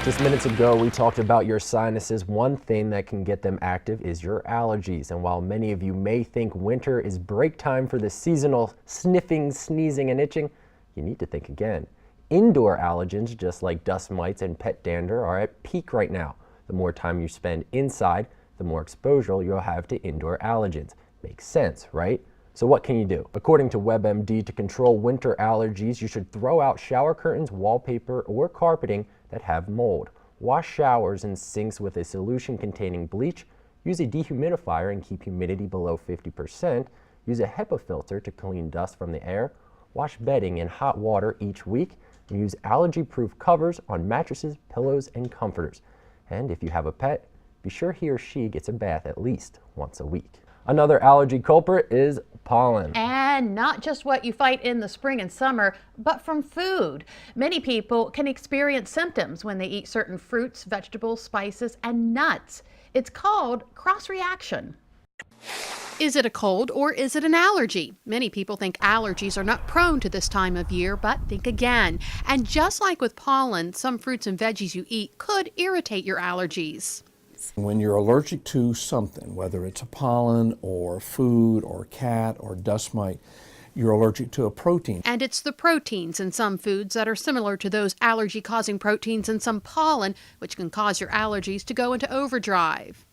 Just minutes ago, we talked about your sinuses. One thing that can get them active is your allergies. And while many of you may think winter is break time for the seasonal sniffing, sneezing, and itching, you need to think again. Indoor allergens, just like dust mites and pet dander, are at peak right now. The more time you spend inside, the more exposure you'll have to indoor allergens. Makes sense, right? So what can you do? According to WebMD, to control winter allergies, you should throw out shower curtains, wallpaper, or carpeting that have mold. Wash showers and sinks with a solution containing bleach. Use a dehumidifier and keep humidity below 50%. Use a HEPA filter to clean dust from the air. Wash bedding in hot water each week. And use allergy-proof covers on mattresses, pillows, and comforters. And if you have a pet, be sure he or she gets a bath at least once a week. Another allergy culprit is pollen. And not just what you fight in the spring and summer, but from food. Many people can experience symptoms when they eat certain fruits, vegetables, spices, and nuts. It's called cross-reaction. Is it a cold or is it an allergy? Many people think allergies are not prone to this time of year, but think again. And just like with pollen, some fruits and veggies you eat could irritate your allergies. When you're allergic to something, whether it's a pollen or food or cat or dust mite, you're allergic to a protein. And it's the proteins in some foods that are similar to those allergy-causing proteins in some pollen, which can cause your allergies to go into overdrive.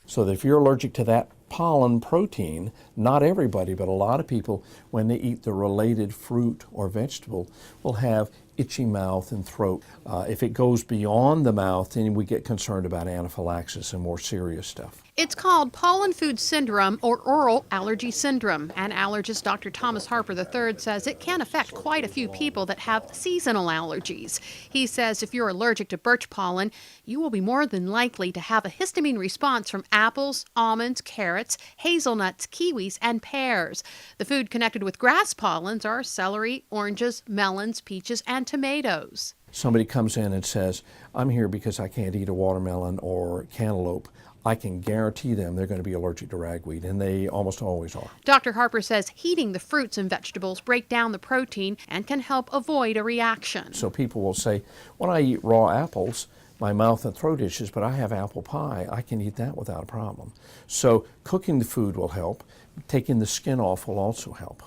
So that if you're allergic to that pollen protein, not everybody, but a lot of people, when they eat the related fruit or vegetable, will have itchy mouth and throat. If it goes beyond the mouth, then we get concerned about anaphylaxis and more serious stuff. It's called pollen food syndrome or oral allergy syndrome, and allergist Dr. Thomas Harper III says it can affect quite a few people that have seasonal allergies. He says if you're allergic to birch pollen, you will be more than likely to have a histamine response from apples, almonds, carrots, hazelnuts, kiwis, and pears. The food connected with grass pollens are celery, oranges, melons, peaches, and tomatoes. Somebody comes in and says, I'm here because I can't eat a watermelon or cantaloupe. I can guarantee them they're going to be allergic to ragweed, and they almost always are. Dr. Harper says heating the fruits and vegetables break down the protein and can help avoid a reaction. So people will say, when I eat raw apples, my mouth and throat itches, but I have apple pie. I can eat that without a problem. So cooking the food will help. Taking the skin off will also help.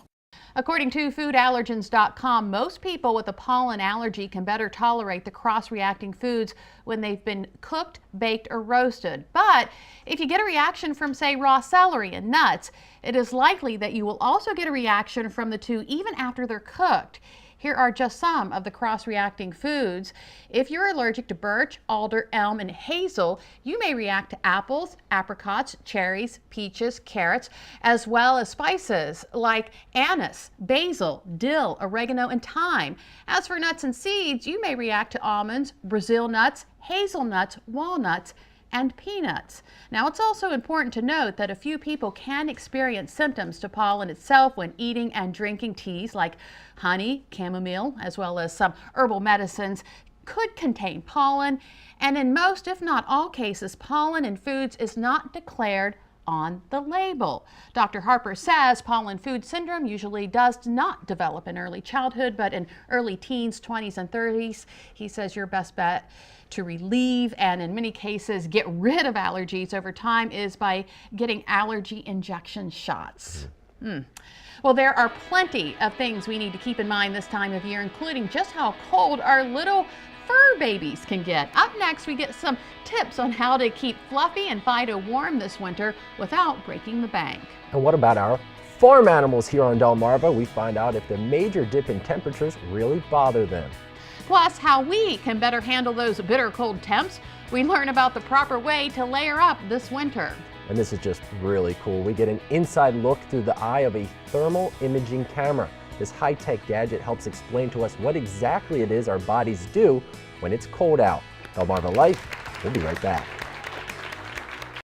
According to foodallergens.com, most people with a pollen allergy can better tolerate the cross-reacting foods when they've been cooked, baked, or roasted. But if you get a reaction from, say, raw celery and nuts, it is likely that you will also get a reaction from the two even after they're cooked. Here are just some of the cross-reacting foods. If you're allergic to birch, alder, elm, and hazel, you may react to apples, apricots, cherries, peaches, carrots, as well as spices like anise, basil, dill, oregano, and thyme. As for nuts and seeds, you may react to almonds, Brazil nuts, hazelnuts, walnuts, and peanuts. Now, it's also important to note that a few people can experience symptoms to pollen itself when eating and drinking teas like honey, chamomile, as well as some herbal medicines could contain pollen. And in most, if not all cases, pollen in foods is not declared on the label. Dr. Harper says pollen food syndrome usually does not develop in early childhood, but in early teens, 20s, and 30s. He says your best bet to relieve and in many cases get rid of allergies over time is by getting allergy injection shots. Well, there are plenty of things we need to keep in mind this time of year, including just how cold our little fur babies can get. Up next, we get some tips on how to keep Fluffy and Fido warm this winter without breaking the bank. And what about our farm animals here on Delmarva? We find out if the major dip in temperatures really bother them. Plus, how we can better handle those bitter cold temps. We learn about the proper way to layer up this winter. And this is just really cool. We get an inside look through the eye of a thermal imaging camera. This high-tech gadget helps explain to us what exactly it is our bodies do when it's cold out. DelmarvaLife, we'll be right back.